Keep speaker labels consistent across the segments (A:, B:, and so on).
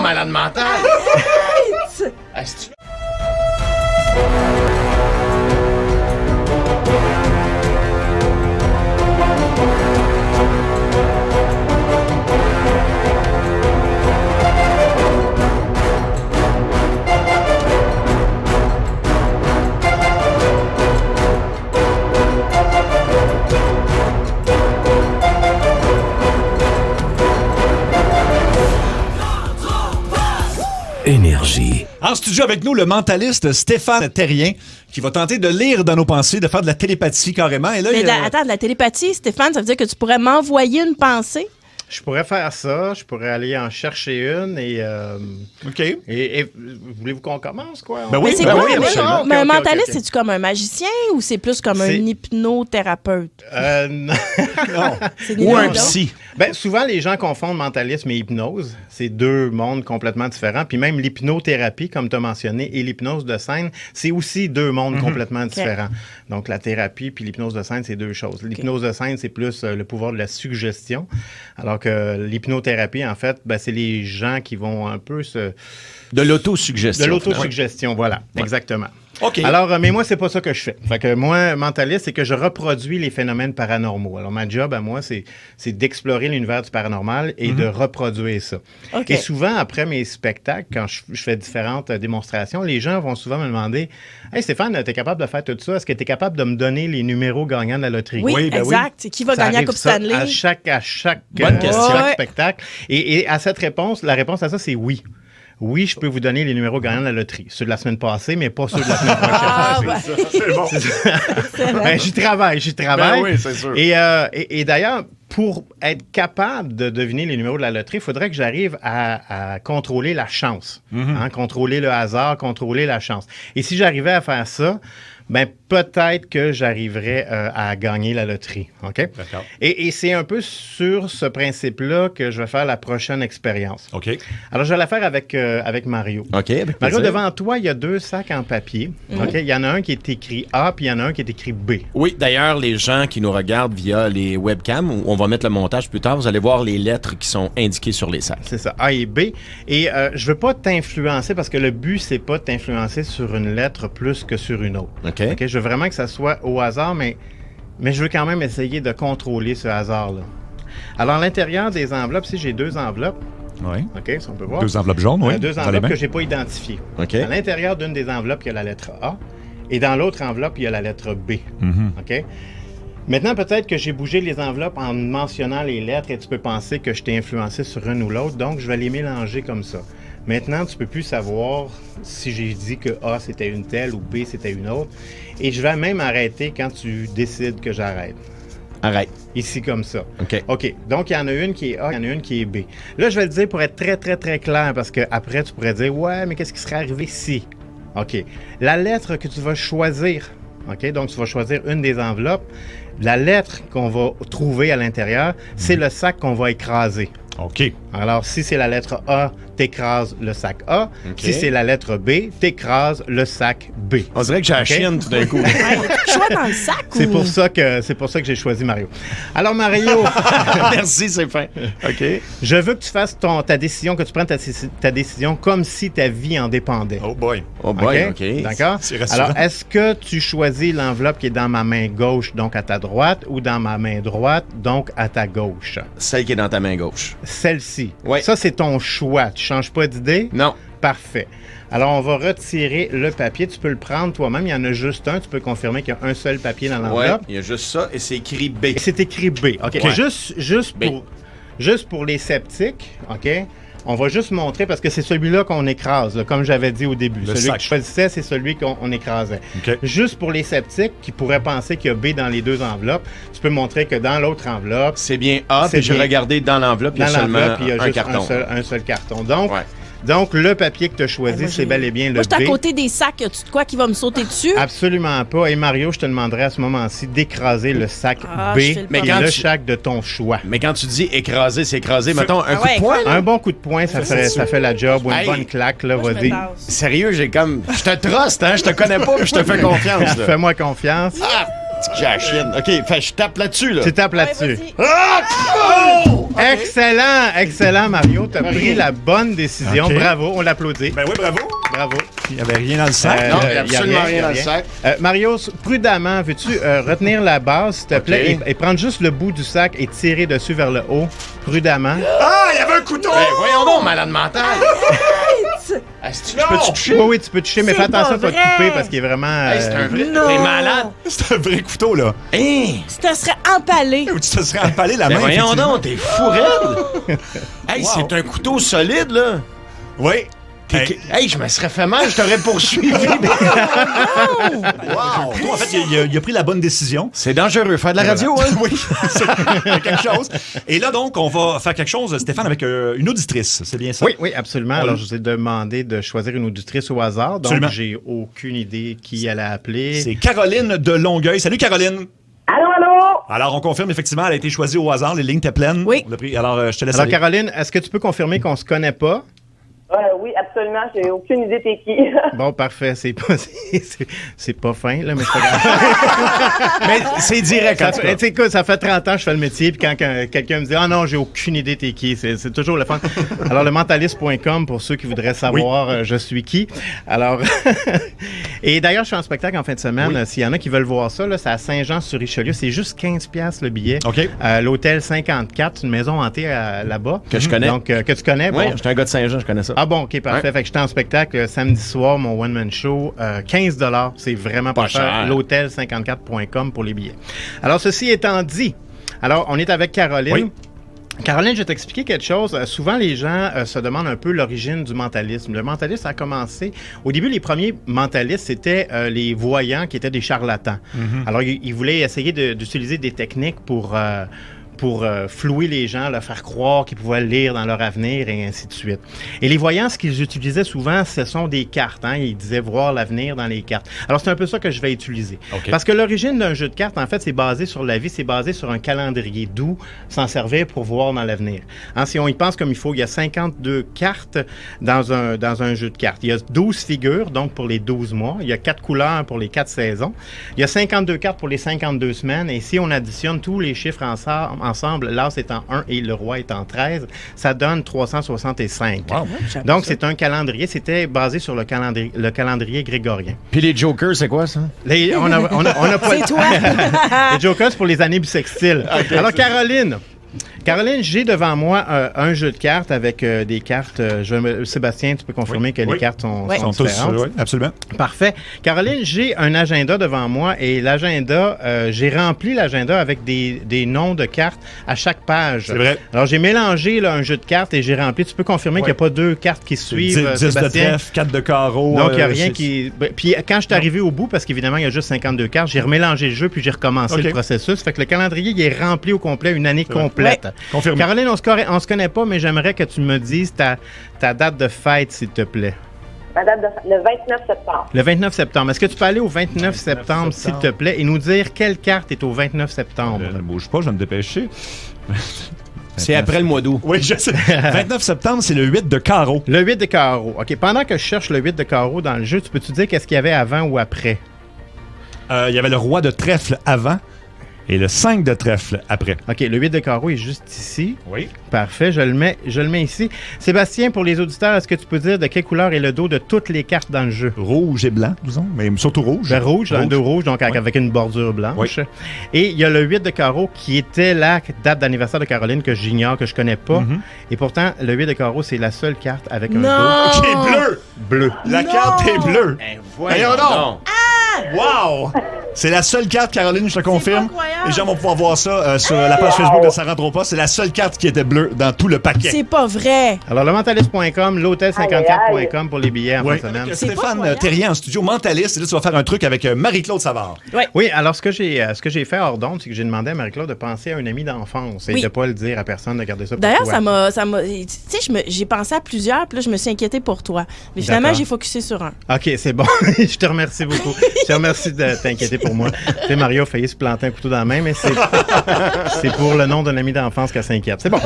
A: donc malade mental! Est-ce que
B: Énergie.
C: En studio avec nous, le mentaliste Stéphane Terrien, qui va tenter de lire dans nos pensées, de faire de la télépathie carrément. Et là,
D: Mais attends, de la télépathie, Stéphane, ça veut dire que tu pourrais m'envoyer une pensée?
E: Je pourrais faire ça, je pourrais aller en chercher une et...
C: OK.
E: Et voulez-vous qu'on commence, quoi?
C: Ben oui,
D: Mais c'est
C: ben
D: quoi?
C: oui, absolument.
D: Mais un
E: Ok,
D: mentaliste,
E: ok.
D: c'est-tu comme un magicien ou c'est plus comme un
E: C'est-
D: hypnothérapeute?
E: Non.
D: C'est ni
A: Ou
D: l'un
A: un
D: ni l'autre.
A: psy.
E: Ben, souvent, les gens confondent mentalisme et hypnose. C'est deux mondes complètement différents. Puis même l'hypnothérapie, comme tu as mentionné, et l'hypnose de scène, c'est aussi deux mondes complètement différents. Donc, la thérapie puis l'hypnose de scène, c'est deux choses. L'hypnose de scène, c'est plus le pouvoir de la suggestion, alors que l'hypnothérapie, en fait, ben, c'est les gens qui vont un peu se...
A: De l'autosuggestion.
E: De l'autosuggestion, voilà, exactement.
C: OK.
E: Alors, mais moi, c'est pas ça que je fais. Fait que moi, mentaliste, c'est que je reproduis les phénomènes paranormaux. Alors, ma job à moi, c'est d'explorer l'univers du paranormal et de reproduire ça.
D: OK.
E: Et souvent, après mes spectacles, quand je fais différentes démonstrations, les gens vont souvent me demander « Hey Stéphane, t'es capable de faire tout ça? Est-ce que t'es capable de me donner les numéros gagnants de la loterie? »
D: Oui,
C: Oui, ben
D: exact. C'est qui va
E: Ça
D: gagner la
E: arrive
D: Coupe
E: ça
D: Stanley?
E: à chaque
A: Bonne question.
D: Ouais.
E: spectacle. Et à cette réponse, la réponse à ça, c'est oui. Oui, je peux vous donner les numéros gagnants de la loterie. Ceux de la semaine passée, mais pas ceux de la semaine prochaine.
D: Ah, ben, c'est vrai.
E: Ben, j'y travaille.
C: Ben oui, c'est sûr.
E: Et d'ailleurs, pour être capable de deviner les numéros de la loterie, il faudrait que j'arrive à contrôler la chance. Hein, contrôler le hasard, contrôler la chance. Et si j'arrivais à faire ça, ben peut-être que j'arriverais à gagner la loterie. OK?
C: D'accord.
E: Et c'est un peu sur ce principe-là que je vais faire la prochaine expérience.
C: OK.
E: Alors, je vais la faire avec Mario.
A: OK, avec
E: Mario,
A: plaisir.
E: devant toi, il y a deux sacs en papier. OK? Il y en a un qui est écrit A, puis il y en a un qui est écrit B.
A: Oui, d'ailleurs, les gens qui nous regardent via les webcams, où on va mettre le montage plus tard, vous allez voir les lettres qui sont indiquées sur les sacs.
E: C'est ça, A et B. Et je veux pas t'influencer parce que le but, c'est pas de t'influencer sur une lettre plus que sur une autre.
A: OK.
E: OK? Je veux vraiment que ça soit au hasard, mais je veux quand même essayer de contrôler ce hasard-là. Alors, à l'intérieur des enveloppes, si j'ai deux enveloppes,
C: Oui.
E: OK, si on peut voir.
C: Deux enveloppes jaunes, oui.
E: Deux
C: dans les
E: enveloppes
C: mains.
E: que j'ai pas identifiées.
A: OK.
E: À l'intérieur d'une des enveloppes, il y a la lettre A. Et dans l'autre enveloppe, il y a la lettre B. OK? Maintenant, peut-être que j'ai bougé les enveloppes en mentionnant les lettres et tu peux penser que je t'ai influencé sur une ou l'autre. Donc, je vais les mélanger comme ça. Maintenant, tu peux plus savoir si j'ai dit que A, c'était une telle ou B, c'était une autre. Et je vais même arrêter quand tu décides que j'arrête.
A: Arrête.
E: Ici, comme ça.
A: OK.
E: OK. Donc, il y en a une qui est A, il y en a une qui est B. Là, je vais le dire pour être très, très, très clair parce qu'après, tu pourrais dire, ouais, mais qu'est-ce qui serait arrivé si? OK. La lettre que tu vas choisir, OK? Donc, tu vas choisir une des enveloppes. La lettre qu'on va trouver à l'intérieur, c'est le sac qu'on va écraser.
C: OK.
E: Alors, si c'est la lettre A, t'écrases le sac A.
A: OK.
E: Si c'est la lettre B, t'écrases le sac B.
A: On dirait que j'ai la
E: OK?
A: chienne tout d'un coup.
D: Hey, tu choix dans le sac
E: C'est
D: ou...
E: pour ça que j'ai choisi Mario. Alors, Mario,
A: Merci, c'est fin. OK.
E: je veux que tu fasses ta décision, que tu prennes ta décision comme si ta vie en dépendait.
C: Oh boy.
A: Oh boy, OK.
E: D'accord?
C: C'est rassurant.
E: Alors, est-ce que tu choisis l'enveloppe qui est dans ma main gauche, donc à ta droite, ou dans ma main droite, donc à ta gauche?
A: Celle qui est dans ta main gauche.
E: Celle-ci.
A: Ouais.
E: Ça, c'est ton choix. Tu changes pas d'idée?
A: Non.
E: Parfait. Alors, on va retirer le papier. Tu peux le prendre toi-même. Il y en a juste un. Tu peux confirmer qu'il y a un seul papier dans
A: Ouais,
E: l'enveloppe.
A: il y a juste ça et c'est écrit B.
E: Et c'est écrit B. OK.
A: Ouais.
E: Juste pour les sceptiques, OK? On va juste montrer, parce que c'est celui-là qu'on écrase, là, comme j'avais dit au début.
C: Le
E: Celui
C: sac.
E: que je choisissais, c'est celui qu'on écrasait.
C: OK.
E: Juste pour les sceptiques qui pourraient penser qu'il y a B dans les deux enveloppes, tu peux montrer que dans l'autre enveloppe,
A: C'est bien A,
E: C'est
A: puis j'ai
E: bien.
A: regardé dans l'enveloppe, il y
E: dans
A: a seulement
E: l'enveloppe, il y a
A: un
E: juste
A: carton.
E: un seul carton.
A: Ouais.
E: Donc, le papier que tu as choisi,
D: Moi,
E: c'est bel et bien le
D: Moi, je suis à
E: B.
D: côté des sacs. As-tu de quoi qui va me sauter dessus?
E: Absolument pas. Et Mario, je te demanderais à ce moment-ci d'écraser le sac
D: Ah,
E: B,
D: je fais le
A: Mais
E: et
A: quand
E: le
A: tu-
E: sac de ton choix.
A: Mais quand tu dis écraser, c'est écraser. Mettons, un coup
D: ouais,
A: de poing, là.
E: Un bon coup de poing, ça fait la job, ou une
A: Hey.
E: bonne claque, là,
D: Moi, je me
E: vas-y.
D: tasse.
A: Sérieux, j'ai comme... Je te truste, hein? Je te connais pas, puis je te fais confiance, là.
E: Fais-moi confiance.
A: J'ai la chienne. OK, fait je tape là-dessus, là.
E: Tu tapes là-dessus.
D: vas-y.
E: Excellent, Mario. Tu as pris la bonne décision.
C: OK.
E: Bravo, on l'applaudit.
C: Ben oui, bravo.
E: Bravo.
C: Il n'y avait rien dans le sac.
A: Non,
E: y a
A: absolument rien
E: y a
A: dans le sac.
E: Mario, prudemment, veux-tu retenir la base, s'il te plaît, et prendre juste le bout du sac et tirer dessus vers le haut, prudemment.
C: Ah, il y avait un couteau!
A: Ben, voyons donc, malade mental. Est-ce que peux-tu toucher?
E: Oui, tu peux toucher, mais
D: C'est
E: fais attention
D: pas
E: de pas te
D: vrai.
E: couper parce qu'il est vraiment...
A: Hey, c'est un vrai.
D: Non.
A: T'es malade.
C: C'est un vrai couteau, là.
A: Hein?
D: Tu te serais empalé.
C: Ou tu te serais empalé la
A: Ben,
C: main.
A: voyons
C: effectivement.
A: donc, t'es fou raide. Hey,
C: Wow.
A: c'est un couteau solide, là.
C: Oui.
A: Hey, je me serais fait mal, je t'aurais poursuivi.
C: Wow! En fait, il a pris la bonne décision.
A: C'est dangereux, faire de la radio, hein?
C: Oui, c'est quelque chose. Et là, donc, on va faire quelque chose, Stéphane, avec une auditrice. C'est bien ça?
E: Oui, absolument. Alors, je vous ai demandé de choisir une auditrice au hasard, donc
C: Absolument.
E: j'ai aucune idée qui elle a appelé.
C: C'est Caroline de Longueuil. Salut, Caroline!
B: Allô?
C: Alors, on confirme, effectivement, elle a été choisie au hasard. Les lignes étaient pleines.
D: Oui.
C: On l'a pris. Alors, je te laisse
E: Alors,
C: aller.
E: Caroline, est-ce que tu peux confirmer qu'on se connaît pas?
B: Oui, absolument. J'ai aucune idée t'es qui.
E: Bon, parfait. C'est pas fin, là, mais c'est pas grave.
C: Mais c'est direct, en tout cas.
E: Tu sais, écoute, ça fait 30 ans que je fais le métier, puis quand quelqu'un me dit « Ah non, j'ai aucune idée t'es qui », c'est toujours le fun. Alors, le mentaliste.com, pour ceux qui voudraient savoir je suis qui. Alors, et d'ailleurs, je suis en spectacle en fin de semaine. S'il y en a qui veulent voir ça, là, c'est à Saint-Jean-sur-Richelieu. C'est juste 15$ le billet.
C: OK.
E: L'hôtel 54, une maison hantée là-bas.
A: Que je connais.
E: Donc, que tu connais.
A: Oui,
E: bon.
A: j'étais un gars de Saint-Jean, je connais ça.
E: Ah bon, OK, parfait.
A: Ouais.
E: Fait que j'étais en spectacle samedi soir, mon one-man show, 15$. C'est vraiment pas
A: Pas
E: cher.
A: cher.
E: L'hôtel54.com pour les billets. Alors, ceci étant dit, alors, on est avec Caroline.
C: Oui.
E: Caroline, je vais t'expliquer quelque chose. Souvent, les gens se demandent un peu l'origine du mentalisme. Le mentalisme a commencé... Au début, les premiers mentalistes, c'était les voyants qui étaient des charlatans. Alors, ils voulaient essayer d'utiliser des techniques pour flouer les gens, leur faire croire qu'ils pouvaient lire dans leur avenir et ainsi de suite. Et les voyants, ce qu'ils utilisaient souvent, ce sont des cartes. Hein? Ils disaient voir l'avenir dans les cartes. Alors, c'est un peu ça que je vais utiliser.
C: OK.
E: Parce que l'origine d'un jeu de cartes, en fait, c'est basé sur la vie, c'est basé sur un calendrier, d'où s'en servir pour voir dans l'avenir. Hein, si on y pense comme il faut, il y a 52 cartes dans un jeu de cartes. Il y a 12 figures, donc pour les 12 mois. Il y a 4 couleurs pour les 4 saisons. Il y a 52 cartes pour les 52 semaines. Et si on additionne tous les chiffres ensemble, l'as étant 1 et le roi étant 13, ça donne 365.
C: Wow.
E: Donc, c'est un calendrier. C'était basé sur le calendrier grégorien.
A: Puis les jokers, c'est quoi, ça?
E: On a pas
D: C'est toi.
E: les jokers, c'est pour les années bissextiles. Alors, Caroline, j'ai devant moi un jeu de cartes avec des cartes. Sébastien, tu peux confirmer que les cartes sont
D: Oui.
C: Ils sont tous,
E: différentes.
C: oui, absolument.
E: Parfait. Caroline, j'ai un agenda devant moi et l'agenda, j'ai rempli l'agenda avec des noms de cartes à chaque page.
C: C'est vrai.
E: Alors, j'ai mélangé là, un jeu de cartes et j'ai rempli. Tu peux confirmer qu'il n'y a pas 2 cartes qui suivent,
C: 10 de
E: Sébastien?
C: trèfle, 4 de carreau.
E: Donc, il n'y a rien qui... Puis, quand je suis arrivé au bout, parce qu'évidemment, il y a juste 52 cartes, j'ai remélangé le jeu puis j'ai recommencé
C: OK.
E: le processus. Fait que le calendrier, il est rempli au complet, une année complète.
C: Confirmé.
E: Caroline, on se connaît pas, mais j'aimerais que tu me dises ta date de fête, s'il te plaît.
B: Ma date le 29 septembre.
E: Le 29 septembre. Est-ce que tu peux aller au 29 septembre, s'il te plaît, et nous dire quelle carte est au 29 septembre?
C: Ne bouge pas, je vais me dépêcher.
A: C'est après le mois d'août.
C: Oui, je sais. 29 septembre, c'est le 8 de carreau.
E: Le 8 de carreau. OK, pendant que je cherche le 8 de carreau dans le jeu, tu peux-tu dire qu'est-ce qu'il y avait avant ou après?
C: Il y avait le roi de trèfle avant et le 5 de trèfle après.
E: OK, le 8 de carreau est juste ici.
C: Oui.
E: Parfait, je le mets ici. Sébastien, pour les auditeurs, est-ce que tu peux dire de quelle couleur est le dos de toutes les cartes dans le jeu?
C: Rouge et blanc, disons, mais surtout rouge.
E: Le rouge, dans le dos rouge, donc avec une bordure blanche.
C: Oui.
E: Et il y a le 8 de carreau qui était la date d'anniversaire de Caroline que j'ignore, que je connais pas. Et pourtant, le 8 de carreau, c'est la seule carte avec un
D: Non!
C: Qui est bleu!
E: bleu.
C: La carte est bleue. Voyons donc!
A: Non.
C: Wow! C'est la seule carte, Caroline, je te confirme.
D: incroyable.
C: Les gens vont pouvoir voir ça sur la page Facebook de Ça rentre au pas. C'est la seule carte qui était bleue dans tout le paquet.
D: C'est pas vrai.
E: Alors, le mentaliste.com, l'hôtel54.com pour les billets en
C: Oui.
E: fin de semaine.
C: Avec
D: C'est pas
C: Stéphane
D: croyable.
C: Terrien en studio mentaliste. Et là, tu vas faire un truc avec Marie-Claude Savard.
E: Oui, alors ce que j'ai fait hors d'onde, c'est que j'ai demandé à Marie-Claude de penser à un ami d'enfance et
D: Oui.
E: de pas le dire à personne, de garder ça pour
D: D'ailleurs,
E: toi.
D: ça m'a. Tu sais, j'ai pensé à plusieurs, puis là, je me suis inquiétée pour toi. Mais finalement,
E: D'accord.
D: j'ai focusé sur un.
E: OK, c'est bon. Je te remercie beaucoup. Je te remercie de t'inquiéter pour moi. Tu sais, Mario a failli se planter un couteau dans la main, mais c'est pour le nom d'un ami d'enfance qu'elle s'inquiète. C'est bon.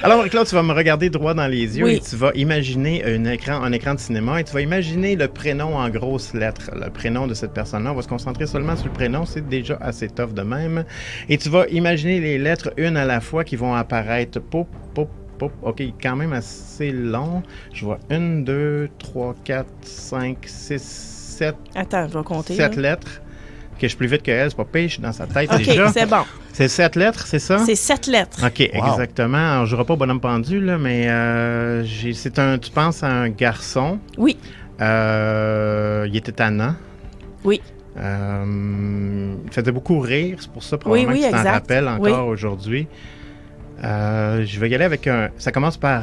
E: Alors, Marie-Claude, tu vas me regarder droit dans les yeux
D: Oui.
E: et tu vas imaginer un écran de cinéma et tu vas imaginer le prénom en grosses lettres, le prénom de cette personne-là. On va se concentrer seulement sur le prénom, c'est déjà assez tough de même. Et tu vas imaginer les lettres une à la fois qui vont apparaître. Pop, pop, pop. OK, quand même assez long. Je vois 1, 2, 3, 4, 5, 6, 7.
D: Attends, je vais compter.
E: 7
D: là.
E: lettres. OK, je suis plus vite que elle, c'est pas pire, je suis dans sa tête
D: OK,
E: déjà.
D: c'est bon.
E: C'est 7 lettres, c'est ça?
D: C'est 7 lettres.
E: OK,
C: Wow.
E: exactement. Alors, je ne jouerai pas au bonhomme pendu, là, mais tu penses à un garçon.
D: Oui.
E: Il était tannant.
D: Oui.
E: Il faisait beaucoup rire, c'est pour ça probablement
D: Oui,
E: que tu t'en
D: exact.
E: rappelles encore aujourd'hui. Je vais y aller avec un... Ça commence par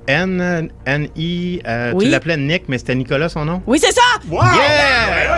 E: N-I.
D: Oui.
E: Tu l'appelais Nick, mais c'était Nicolas son nom?
D: Oui, c'est ça!
E: Yeah!